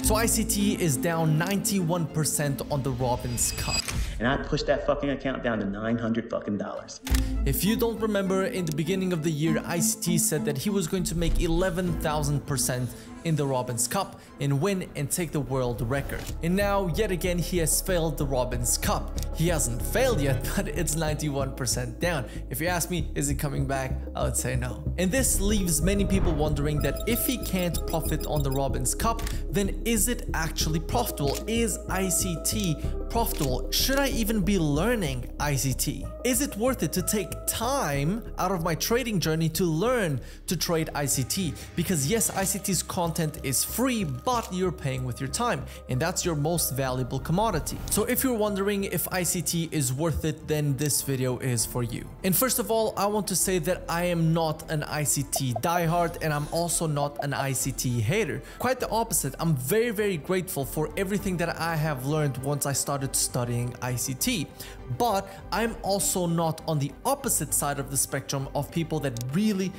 So ICT is down 91% on the Robbins Cup. And I pushed that fucking account down to $900 fucking. If you don't remember, in the beginning of the year, ICT said that he was going to make 11,000% in the Robbins Cup and win and take the world record. And now, yet again, he has failed the Robbins Cup. He hasn't failed yet, but it's 91% down. If you ask me, is he coming back? I would say no. And this leaves many people wondering that if he can't profit on the Robbins Cup, then is it actually profitable? Is ICT profitable? Should I even be learning ICT? Is it worth it to take time out of my trading journey to learn to trade ICT? Because yes, ICT's content is free, but you're paying with your time, and that's your most valuable commodity. So if you're wondering if ICT is worth it, then this video is for you. And first of all, I want to say that I am not an ICT diehard, and I'm also not an ICT hater. Quite the opposite. I'm very, very grateful for everything that I have learned once I started studying ICT. But I'm also not on the opposite side of the spectrum of people that really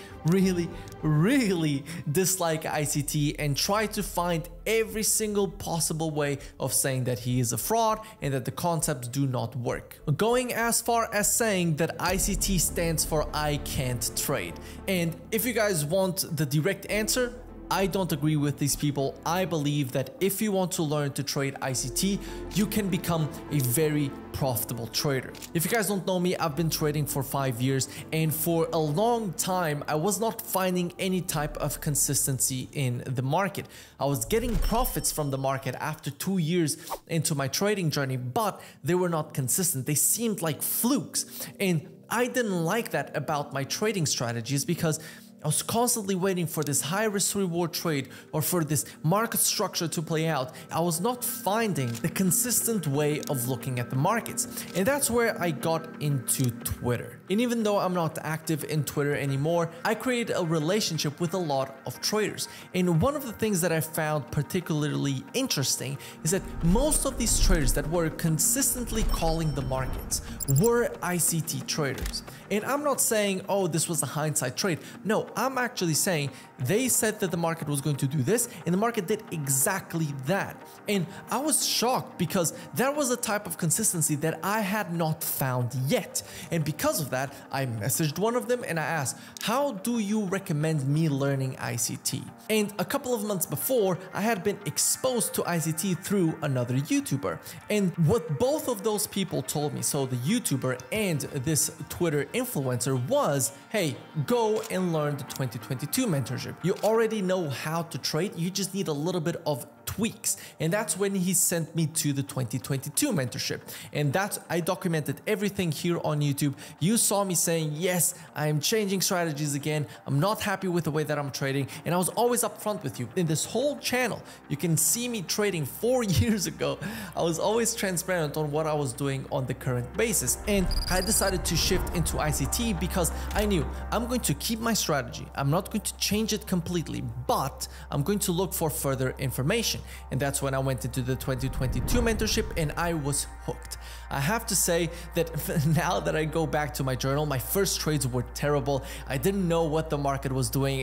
dislike ICT and try to find every single possible way of saying that he is a fraud and that the concepts do not work. Going as far as saying that ICT stands for I can't trade. And if you guys want the direct answer, I don't agree with these people. I believe that if you want to learn to trade ICT, you can become a very profitable trader. If you guys don't know me, I've been trading for 5 years, and for a long time I was not finding any type of consistency in the market. I was getting profits from the market after 2 years into my trading journey, but they were not consistent. They seemed like flukes, and I didn't like that about my trading strategies because I was constantly waiting for this high risk reward trade or for this market structure to play out. I was not finding the consistent way of looking at the markets. And that's where I got into Twitter. And even though I'm not active in Twitter anymore, I created a relationship with a lot of traders. And one of the things that I found particularly interesting is that most of these traders that were consistently calling the markets were ICT traders. And I'm not saying, oh, this was a hindsight trade. No, I'm actually saying they said that the market was going to do this, and the market did exactly that. And I was shocked because that was a type of consistency that I had not found yet. And because of that, I messaged one of them and I asked, how do you recommend me learning ICT? And a couple of months before, I had been exposed to ICT through another YouTuber. And what both of those people told me, so the YouTuber and this Twitter influencer, was, hey, go and learn the 2022 mentorship. You already know how to trade, you just need a little bit of tweaks. And that's when he sent me to the 2022 mentorship. And that's, I documented everything here on YouTube. You saw me saying, yes, I'm changing strategies again. I'm not happy with the way that I'm trading. And I was always upfront with you. In this whole channel, you can see me trading 4 years ago. I was always transparent on what I was doing on the current basis. And I decided to shift into ICT because I knew I'm going to keep my strategy. I'm not going to change it completely, but I'm going to look for further information. And that's when I went into the 2022 mentorship and I was hooked. I have to say that now that I go back to my journal, my first trades were terrible. I didn't know what the market was doing.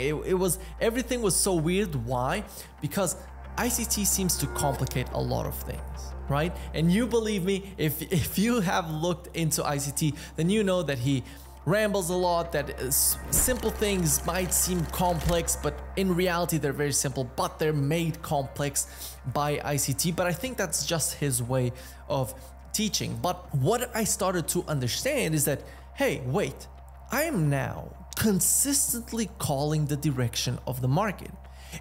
Everything was so weird. Why? Because ICT seems to complicate a lot of things, right? And you believe me, if you have looked into ICT, then you know that he rambles a lot, that simple things might seem complex, but in reality they're very simple, but they're made complex by ICT. But I think that's just his way of teaching. But what I started to understand is that, hey, wait, I am now consistently calling the direction of the market.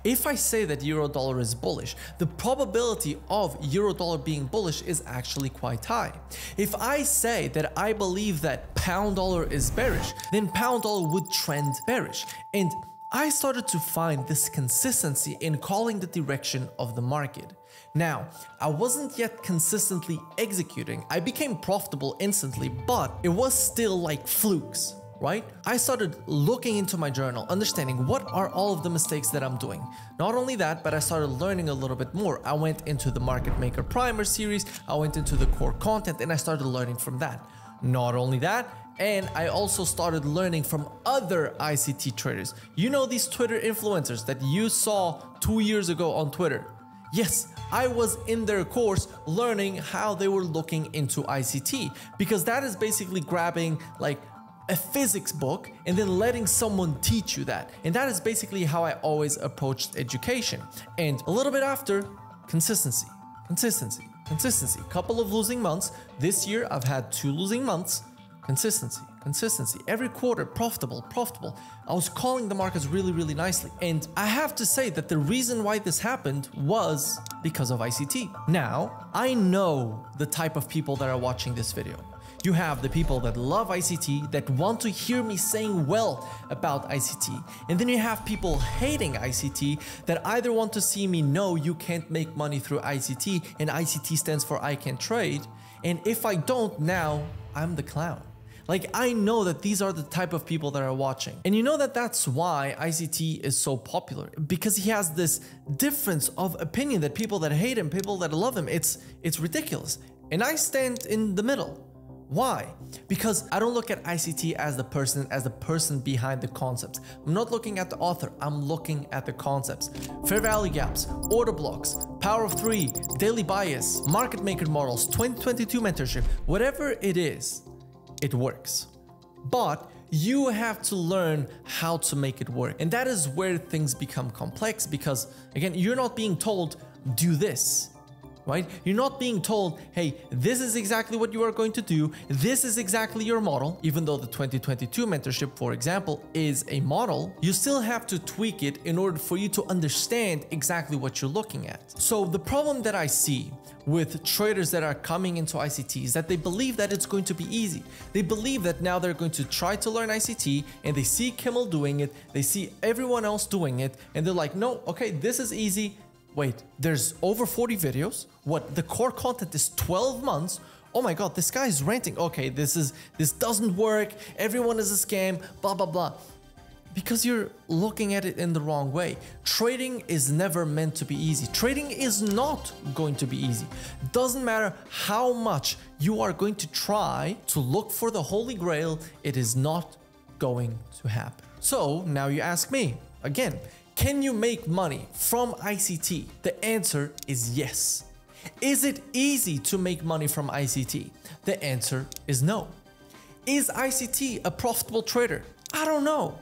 If I say that euro-dollar is bullish, the probability of euro-dollar being bullish is actually quite high. If I say that I believe that pound-dollar is bearish, then pound-dollar would trend bearish. And I started to find this consistency in calling the direction of the market. Now, I wasn't yet consistently executing. I became profitable instantly, but it was still like flukes. Right? I started looking into my journal, understanding what are all of the mistakes that I'm doing. Not only that, but I started learning a little bit more. I went into the Market Maker Primer series, I went into the core content, and I started learning from that. Not only that, and I also started learning from other ICT traders. You know, these Twitter influencers that you saw 2 years ago on Twitter. Yes, I was in their course learning how they were looking into ICT, because that is basically grabbing like a physics book and then letting someone teach you that. And that is basically how I always approached education. And a little bit after, consistency. Couple of losing months. This year I've had 2 losing months. Consistency. Every quarter, profitable. I was calling the markets really nicely. And I have to say that the reason why this happened was because of ICT. Now, I know the type of people that are watching this video. You have the people that love ICT, that want to hear me saying well about ICT. And then you have people hating ICT that either want to see me know you can't make money through ICT, and ICT stands for I can trade. And if I don't, now I'm the clown. Like, I know that these are the type of people that are watching. And you know that that's why ICT is so popular, because he has this difference of opinion that people that hate him, people that love him, it's ridiculous. And I stand in the middle. Why? Because I don't look at ICT as the person behind the concepts. I'm not looking at the author, I'm looking at the concepts. Fair value gaps, order blocks, power of 3, daily bias, market maker models, 2022 mentorship, whatever it is, it works. But you have to learn how to make it work. And that is where things become complex, because again, you're not being told, do this. Right? You're not being told, hey, this is exactly what you are going to do. This is exactly your model. Even though the 2022 mentorship, for example, is a model, you still have to tweak it in order for you to understand exactly what you're looking at. So the problem that I see with traders that are coming into ICT is that they believe that it's going to be easy. They believe that now they're going to try to learn ICT, and they see Kimmel doing it, they see everyone else doing it, and they're like, no, okay, this is easy. Wait, there's over 40 videos. What? The core content is 12 months. Oh my God, this guy is ranting. Okay, this doesn't work. Everyone is a scam, blah, blah, blah. Because you're looking at it in the wrong way. Trading is never meant to be easy. Trading is not going to be easy. Doesn't matter how much you are going to try to look for the Holy Grail, it is not going to happen. So now you ask me, again, can you make money from ICT? The answer is yes. Is it easy to make money from ICT? The answer is no. Is ICT a profitable trader? I don't know.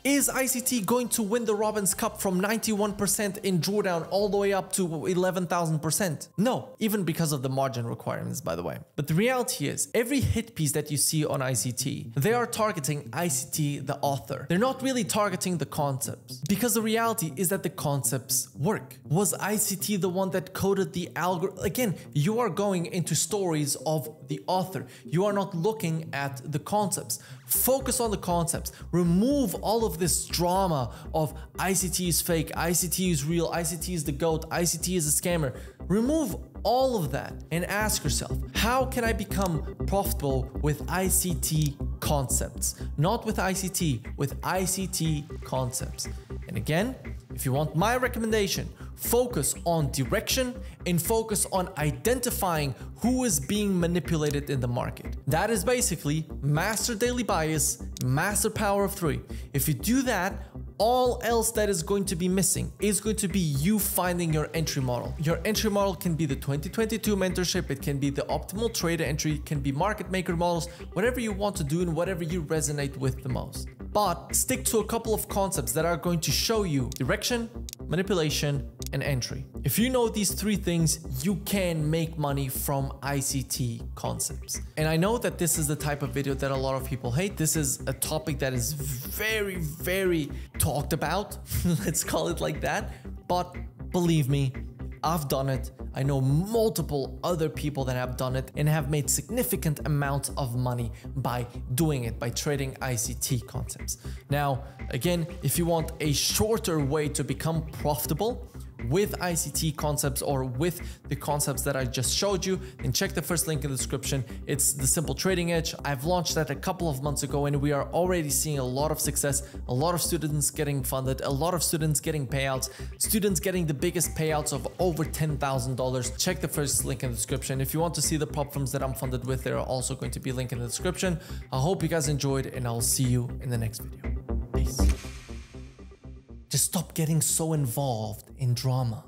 Is ICT going to win the Robbins Cup from 91% in drawdown all the way up to 11,000%? No, even because of the margin requirements, by the way. But the reality is, every hit piece that you see on ICT, they are targeting ICT, the author. They're not really targeting the concepts, because the reality is that the concepts work. Was ICT the one that coded the algorithm? Again, you are going into stories of the author. You are not looking at the concepts. Focus on the concepts. Remove all of this drama of ICT is fake, ICT is real, ICT is the GOAT, ICT is a scammer. Remove all of that and ask yourself, how can I become profitable with ICT concepts? Not with ICT, with ICT concepts. And again, if you want my recommendation, focus on direction and focus on identifying who is being manipulated in the market. That is basically master daily bias, master power of 3. If you do that, all else that is going to be missing is going to be you finding your entry model. Your entry model can be the 2022 mentorship, it can be the optimal trader entry, it can be market maker models, whatever you want to do and whatever you resonate with the most. But stick to a couple of concepts that are going to show you direction, manipulation, and entry. If you know these 3 things, you can make money from ICT concepts. And I know that this is the type of video that a lot of people hate. This is a topic that is very talked about. Let's call it like that. But believe me, I've done it. I know multiple other people that have done it and have made significant amounts of money by doing it, by trading ICT concepts. Now, again, if you want a shorter way to become profitable with ICT concepts or with the concepts that I just showed you, then check the first link in the description. It's the Simple Trading Edge. I've launched that a couple of months ago and we are already seeing a lot of success, a lot of students getting funded, a lot of students getting payouts, students getting the biggest payouts of over $10,000. Check the first link in the description. If you want to see the prop firms that I'm funded with, there are also going to be a link in the description. I hope you guys enjoyed and I'll see you in the next video. Peace. Just stop getting so involved in drama.